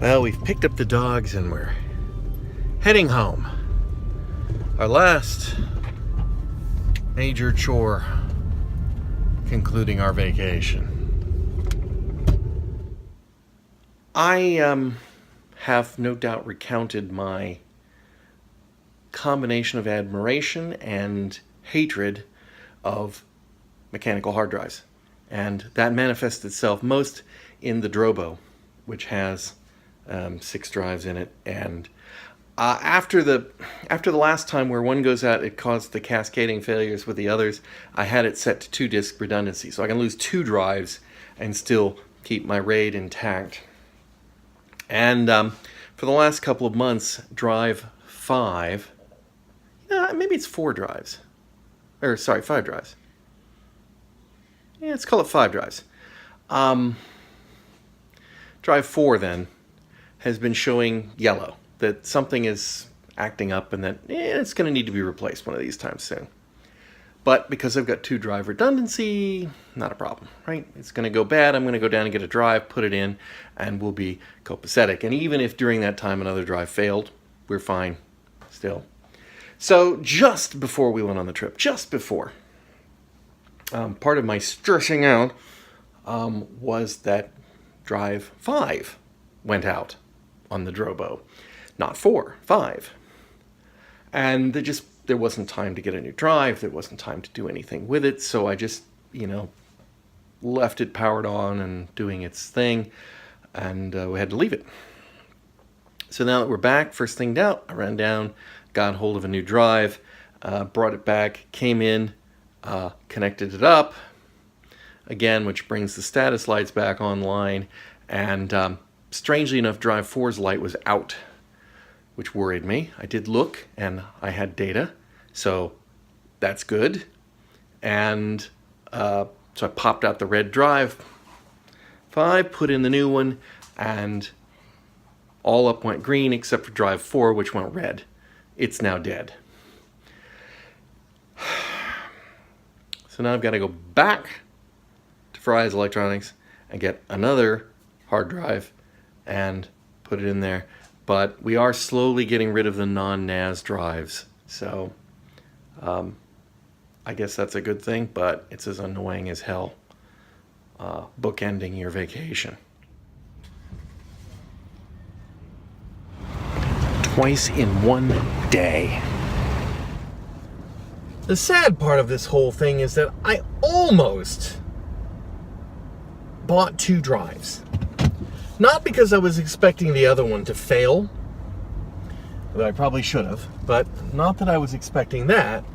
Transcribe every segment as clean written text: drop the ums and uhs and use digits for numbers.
Well, we've picked up the dogs and we're heading home. Our last major chore concluding our vacation. I have no doubt recounted my combination of admiration and hatred of mechanical hard drives. And that manifests itself most in the Drobo, which has 6 drives in it. And after the last time where one goes out, it caused the cascading failures with the others. I had it set to 2-disk redundancy, so I can lose 2 drives and still keep my RAID intact. And for the last couple of months, drive 5, maybe it's 4 drives. Or, sorry, 5 drives. Yeah, let's call it 5 drives. Drive 4, then, has been showing yellow, that something is acting up and that it's going to need to be replaced one of these times soon. But because I've got 2 drive redundancy, not a problem, right? It's going to go bad, I'm going to go down and get a drive, put it in, and we'll be copacetic. And even if during that time another drive failed, we're fine still. So just before we went on the trip, just before, part of my stressing out was that drive 5 went out on the Drobo. Not 4, 5. And there wasn't time to get a new drive, there wasn't time to do anything with it, so I just, left it powered on and doing its thing, and we had to leave it. So now that we're back, first thing out, I ran down, got hold of a new drive, brought it back, came in, connected it up again, which brings the status lights back online, and strangely enough, drive 4's light was out, which worried me. I did look, and I had data, so that's good. And so I popped out the red drive 5, put in the new one, and all up went green except for drive 4, which went red. It's now dead. So now I've got to go back to Fry's Electronics and get another hard drive and put it in there. But we are slowly getting rid of the non-NAS drives. So I guess that's a good thing, but it's as annoying as hell bookending your vacation. Twice in one day. The sad part of this whole thing is that I almost bought 2 drives. Not because I was expecting the other one to fail, that I probably should have, but not that I was expecting that,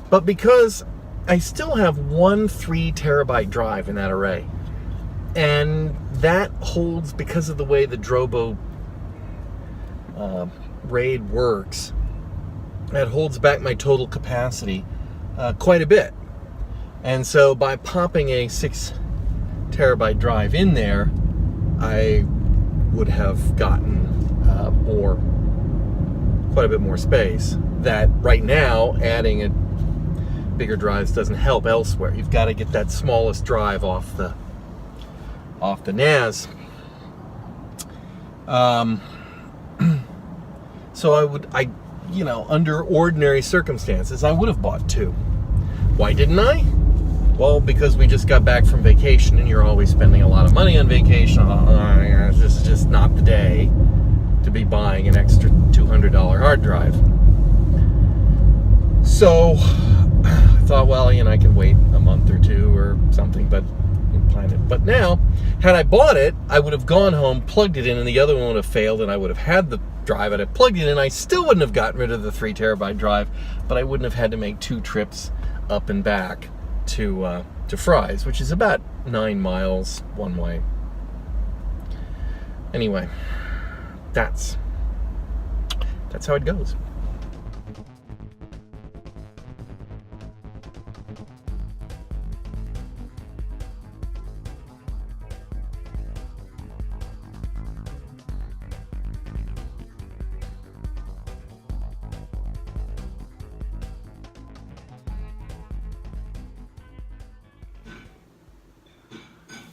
but because I still have one 3 terabyte drive in that array. And that holds, because of the way the Drobo RAID works, that holds back my total capacity quite a bit. And so by popping a 6 terabyte drive in there, I would have gotten quite a bit more space. That right now, adding bigger drives doesn't help elsewhere. You've got to get that smallest drive off the NAS. So under ordinary circumstances, I would have bought 2. Why didn't I? Well, because we just got back from vacation and you're always spending a lot of money on vacation. This is just not the day to be buying an extra $200 hard drive. So I thought, well, I can wait a month or 2 or something, but plan it. But now, had I bought it, I would have gone home, plugged it in, and the other one would have failed, and I would have had the drive, I'd have plugged it in, I still wouldn't have gotten rid of the 3 terabyte drive, but I wouldn't have had to make 2 trips up and back to Fry's, which is about 9 miles one way. Anyway, that's how it goes.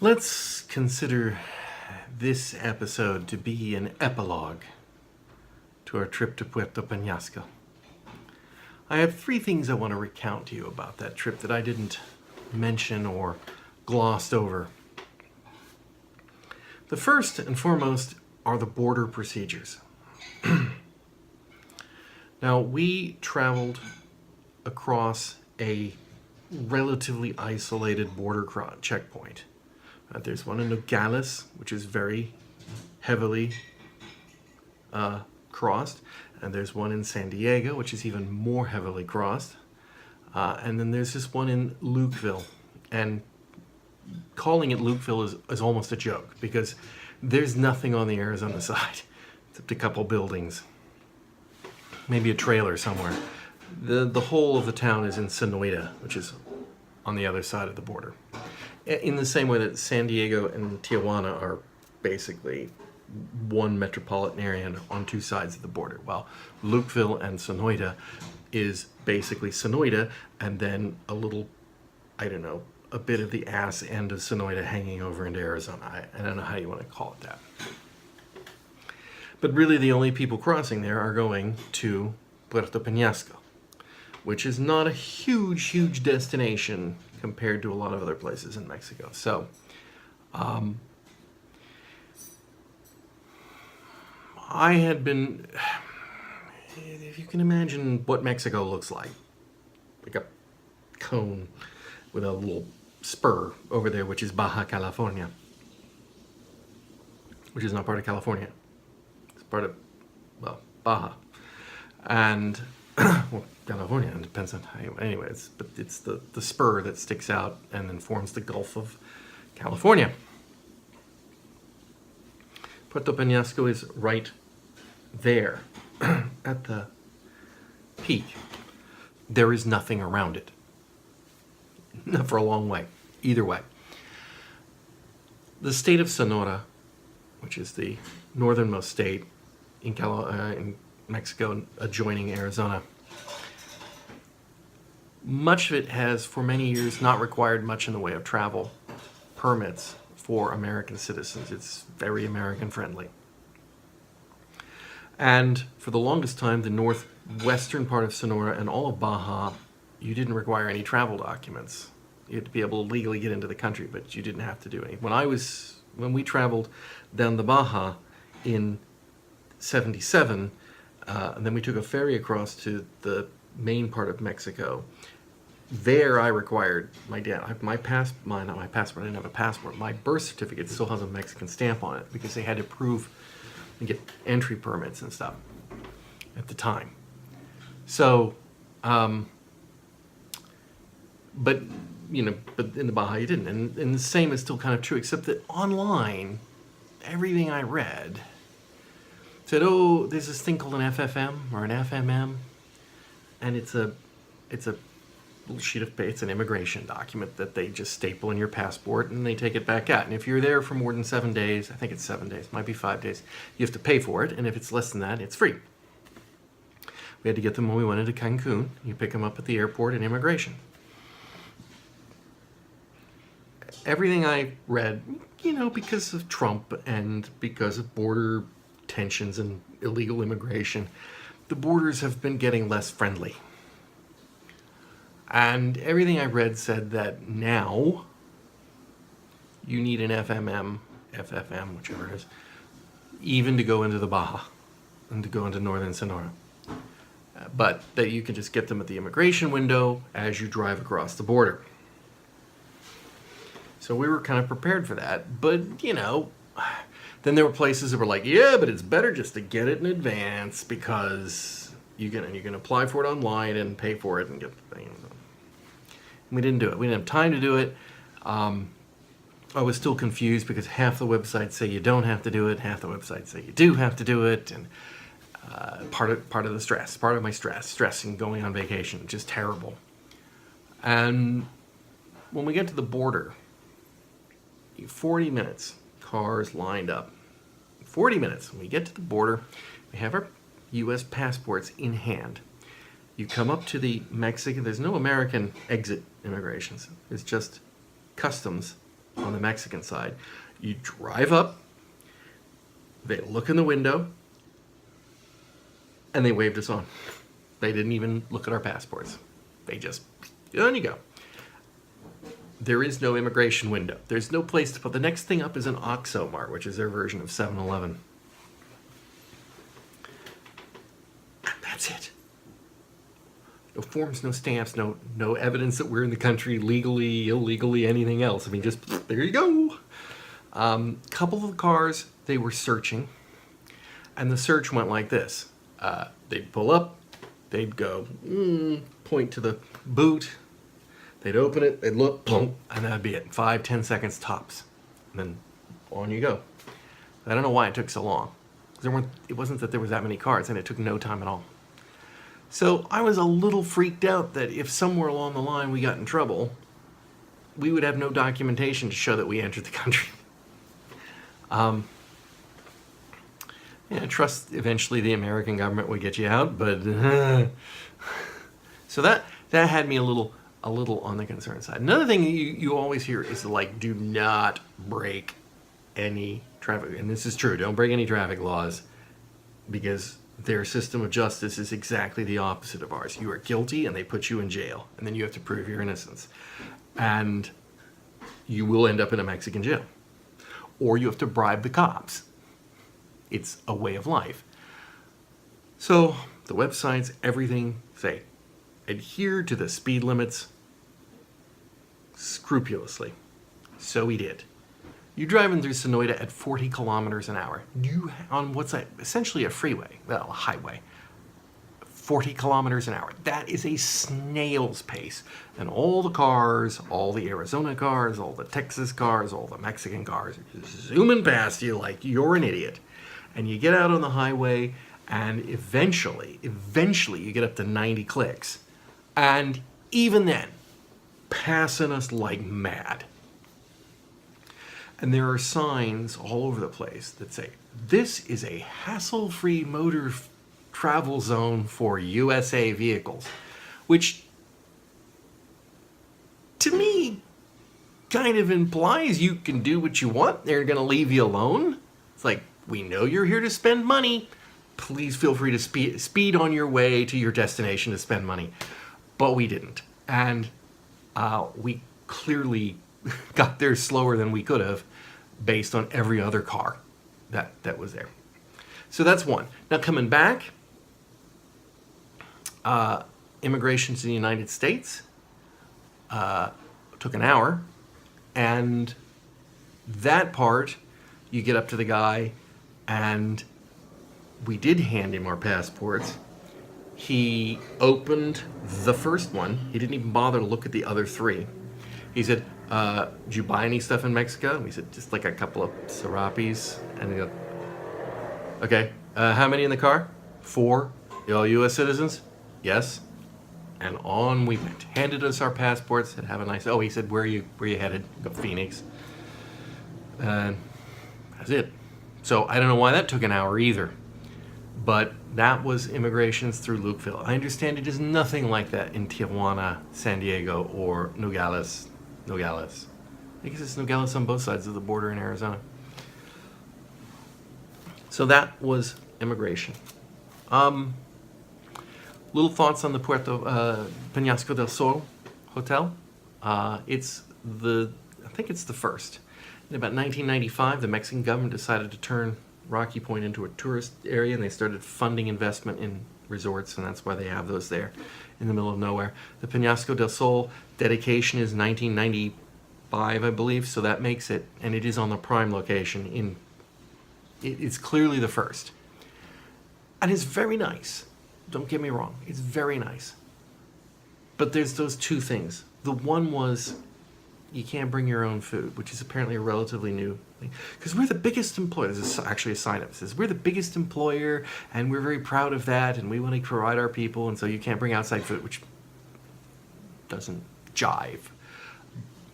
Let's consider this episode to be an epilogue to our trip to Puerto Peñasco. I have 3 things I want to recount to you about that trip that I didn't mention or glossed over. The first and foremost are the border procedures. Now, we traveled across a relatively isolated border checkpoint. There's one in Nogales, which is very heavily crossed, and there's one in San Diego, which is even more heavily crossed, and then there's this one in Lukeville. And calling it Lukeville is almost a joke, because there's nothing on the Arizona side except a couple buildings, maybe a trailer somewhere. The whole of the town is in Sonoita, which is on the other side of the border. In the same way that San Diego and Tijuana are basically one metropolitan area on 2 sides of the border, while Lukeville and Sonoita is basically Sonoita and then a little, I don't know, a bit of the ass end of Sonoita hanging over into Arizona. I don't know how you want to call it that. But really the only people crossing there are going to Puerto Peñasco, which is not a huge destination compared to a lot of other places in Mexico. So, I had been, if you can imagine what Mexico looks like a cone with a little spur over there, which is Baja California, which is not part of California. It's part of, well, Baja. And, well, California, it depends on how you, anyways, but it's the spur that sticks out and then forms the Gulf of California. Puerto Peñasco is right there at the peak. There is nothing around it. Not for a long way, either way. The state of Sonora, which is the northernmost state in Mexico, adjoining Arizona, much of it has, for many years, not required much in the way of travel permits for American citizens. It's very American friendly. And for the longest time, the northwestern part of Sonora and all of Baja, you didn't require any travel documents. You had to be able to legally get into the country, but you didn't have to do any. When we traveled down the Baja in 77, and then we took a ferry across to the main part of Mexico. There I required my dad, my passport, I didn't have a passport. My birth certificate still has a Mexican stamp on it because they had to prove and get entry permits and stuff at the time. So, but in the Baja you didn't. And the same is still kind of true, except that online, everything I read said, oh, there's this thing called an FFM or an FMM, and it's a little sheet of paper. It's an immigration document that they just staple in your passport and they take it back out. And if you're there for more than 7 days, I think it's 7 days, might be 5 days, you have to pay for it. And if it's less than that, it's free. We had to get them when we went into Cancun. You pick them up at the airport and immigration. Everything I read, because of Trump and because of border tensions and illegal immigration, the borders have been getting less friendly. And everything I read said that now you need an FFM, whichever it is, even to go into the Baja and to go into northern Sonora. But that you can just get them at the immigration window as you drive across the border. So we were kind of prepared for that. But, then there were places that were like, yeah, but it's better just to get it in advance because you can apply for it online and pay for it and get the thing. We didn't do it. We didn't have time to do it. I was still confused because half the websites say you don't have to do it, half the websites say you do have to do it, and part of the stress, part of my stress in going on vacation, just terrible. And when we get to the border, 40 minutes, cars lined up. 40 minutes. When we get to the border, we have our U.S. passports in hand. You come up to the Mexican, there's no American exit immigrations. It's just customs on the Mexican side. You drive up, They look in the window, and they waved us on. They didn't even look at our passports. They just, on you go. There is no immigration window. There's no place to put. The next thing up is an OXXO Mart, which is their version of 7-Eleven. That's it. No forms, no stamps, no evidence that we're in the country legally, illegally, anything else. I mean, just there you go. Couple of the cars, they were searching, and the search went like this. They'd pull up, they'd go, point to the boot, they'd open it, they'd look, plunk, and that'd be it. 5-10 seconds tops. And then on you go. I don't know why it took so long. It wasn't that there was that many cars, and it took no time at all. So I was a little freaked out that if somewhere along the line we got in trouble, we would have no documentation to show that we entered the country. I trust eventually the American government would get you out, but so that had me a little on the concern side. Another thing you always hear is like, do not break any traffic, and this is true. Don't break any traffic laws, because their system of justice is exactly the opposite of ours. You are guilty, and they put you in jail, and then you have to prove your innocence, and you will end up in a Mexican jail, or you have to bribe the cops. It's a way of life. So the websites, everything say, adhere to the speed limits scrupulously. So we did. You're driving through Sonoita at 40 kilometers an hour. On what's that? Essentially a freeway, well, a highway. 40 kilometers an hour. That is a snail's pace. And all the cars, all the Arizona cars, all the Texas cars, all the Mexican cars are just zooming past you like you're an idiot. And you get out on the highway, and eventually you get up to 90 clicks. And even then, passing us like mad. And there are signs all over the place that say, this is a hassle-free motor travel zone for USA vehicles, which to me kind of implies you can do what you want. They're going to leave you alone. It's like, we know you're here to spend money. Please feel free to speed on your way to your destination to spend money. But we didn't. And we clearly got there slower than we could have based on every other car that was there. So that's one. Now coming back, immigration to the United States took an hour, and that part, you get up to the guy, and we did hand him our passports. He opened the first one. He didn't even bother to look at the other three. He said, did you buy any stuff in Mexico? And we said, just like a couple of serapis. And he goes, okay, how many in the car? 4. You all U.S. citizens? Yes. And on we went. Handed us our passports. Said, have a nice. Oh, he said, where are you headed? Go Phoenix. And that's it. So I don't know why that took an hour either. But that was immigrations through Lukeville. I understand it is nothing like that in Tijuana, San Diego, or Nogales. I guess it's Nogales on both sides of the border in Arizona. So that was immigration. Little thoughts on the Peñasco del Sol Hotel. I think it's the first. In about 1995, the Mexican government decided to turn Rocky Point into a tourist area, and they started funding investment in resorts, and that's why they have those there in the middle of nowhere. The Peñasco del Sol dedication is 1995, I believe, so that makes it, and it is on the prime location. It's clearly the first. And it's very nice. Don't get me wrong, it's very nice. But there's those two things. The one was, you can't bring your own food, which is apparently a relatively new thing. Because we're the biggest employer. This is actually a sign-up. It says, we're the biggest employer, and we're very proud of that, and we want to provide our people, and so you can't bring outside food, which doesn't jive.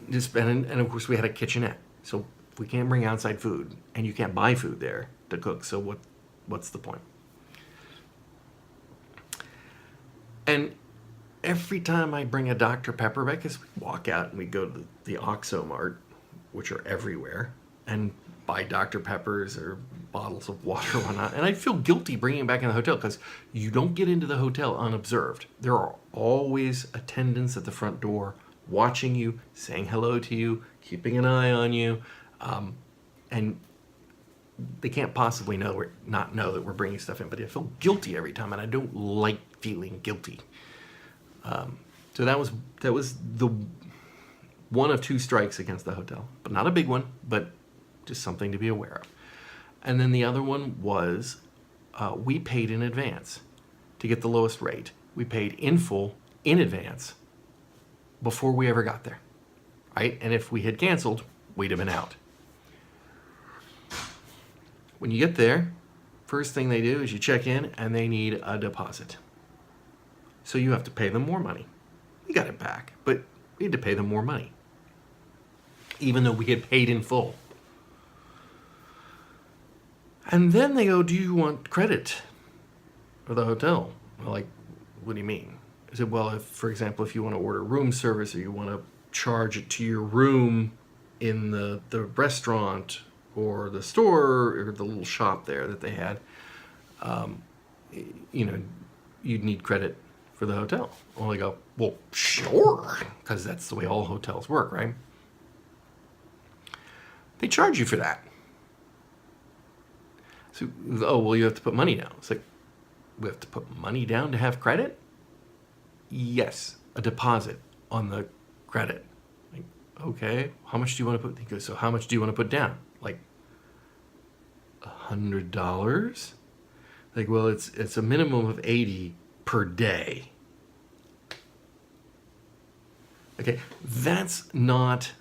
And of course, we had a kitchenette. So if we can't bring outside food, and you can't buy food there to cook, so what's the point? And every time I bring a Dr. Pepper back, because we walk out and we go to the OXXO Mart, which are everywhere, and buy Dr. Peppers or bottles of water or whatnot. And I'd feel guilty bringing it back in the hotel because you don't get into the hotel unobserved. There are always attendants at the front door watching you, saying hello to you, keeping an eye on you. And they can't possibly not know that we're bringing stuff in. But I feel guilty every time, and I don't like feeling guilty. So that was the one of 2 strikes against the hotel, but not a big one, but just something to be aware of. And then the other one was we paid in advance to get the lowest rate. We paid in full in advance before we ever got there, right? And if we had canceled, we'd have been out. When you get there, first thing they do is you check in and they need a deposit. So you have to pay them more money. We got it back, but we had to pay them more money, even though we had paid in full. And then they go, do you want credit for the hotel? We're like, what do you mean? I said, well, if, for example, if you want to order room service or you want to charge it to your room in the restaurant or the store or the little shop there that they had, you'd need credit for the hotel. Well, they go, well, sure, because that's the way all hotels work, right? They charge you for that. So, oh, well, you have to put money down. It's like, we have to put money down to have credit? Yes, a deposit on the credit. Like, okay, how much do you want to put? He goes, so how much do you want to put down? Like, $100? Like, well, it's a minimum of 80 per day. Okay, that's not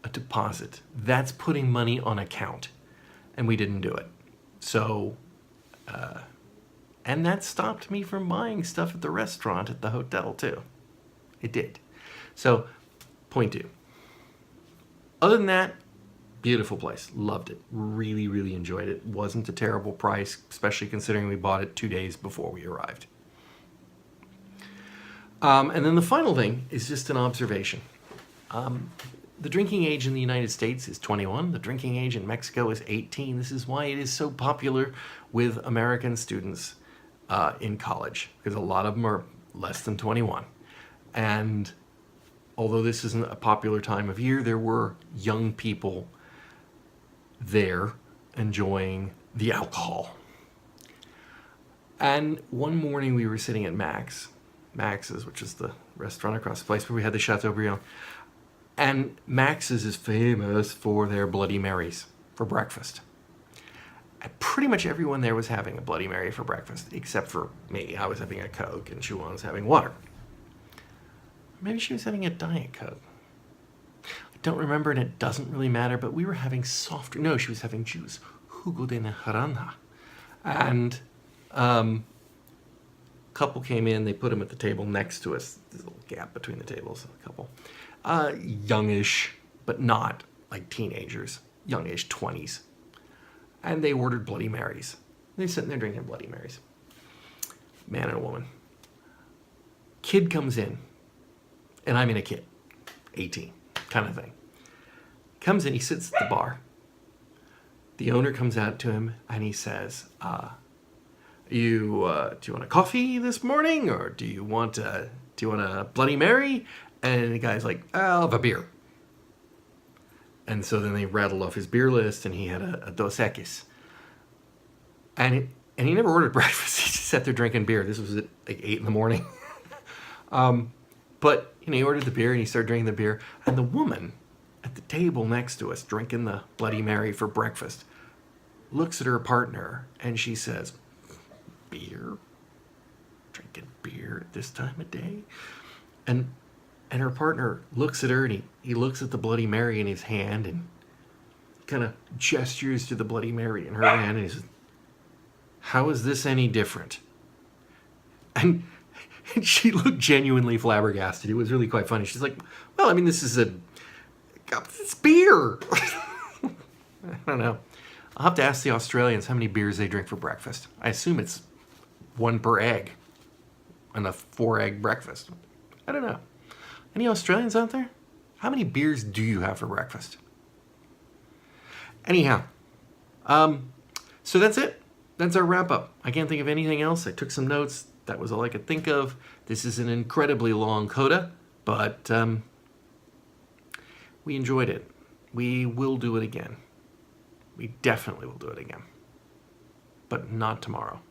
a deposit. That's putting money on account. And we didn't do it. So, and that stopped me from buying stuff at the restaurant at the hotel too. It did. So, point 2. Other than that, beautiful place. Loved it. Really, really enjoyed it. Wasn't a terrible price, especially considering we bought it 2 days before we arrived. And then the final thing is just an observation. The drinking age in the United States is 21. The drinking age in Mexico is 18. This is why it is so popular with American students in college, because a lot of them are less than 21. And although this isn't a popular time of year, there were young people there enjoying the alcohol. And one morning we were sitting at Max's, which is the restaurant across the place where we had the Chateaubriand. And Max's is famous for their Bloody Marys for breakfast. And pretty much everyone there was having a Bloody Mary for breakfast, except for me. I was having a Coke, and Chuan was having water. Maybe she was having a Diet Coke. I don't remember, and it doesn't really matter, but we were having no, she was having juice. Jugo de naranja. And couple came in, they put him at the table next to us. There's a little gap between the tables, a couple. Youngish, but not like teenagers. Youngish, 20s. And they ordered Bloody Marys. They're sitting there drinking Bloody Marys. Man and a woman. Kid comes in, and I'm in a kid, 18, kind of thing. Comes in, he sits at the bar. The owner comes out to him, and he says, do you want a coffee this morning, or do you want a Bloody Mary? And the guy's like, I'll have a beer. And so then they rattled off his beer list, and he had a Dos Equis. And he never ordered breakfast. He just sat there drinking beer. This was at like 8 in the morning. But he ordered the beer, and he started drinking the beer. And the woman at the table next to us, drinking the Bloody Mary for breakfast, looks at her partner, and she says, beer? Drinking beer at this time of day? And her partner looks at her, and he looks at the Bloody Mary in his hand and kind of gestures to the Bloody Mary in her hand, and he says, how is this any different? And she looked genuinely flabbergasted. It was really quite funny. She's like, well, I mean, it's beer. I don't know. I'll have to ask the Australians how many beers they drink for breakfast. I assume it's 1 per egg and a 4-egg breakfast. I don't know. Any Australians out there? How many beers do you have for breakfast? Anyhow, So that's it. That's our wrap up. I can't think of anything else. I took some notes. That was all I could think of. This is an incredibly long coda, but we enjoyed it. We will do it again. We definitely will do it again. But not tomorrow.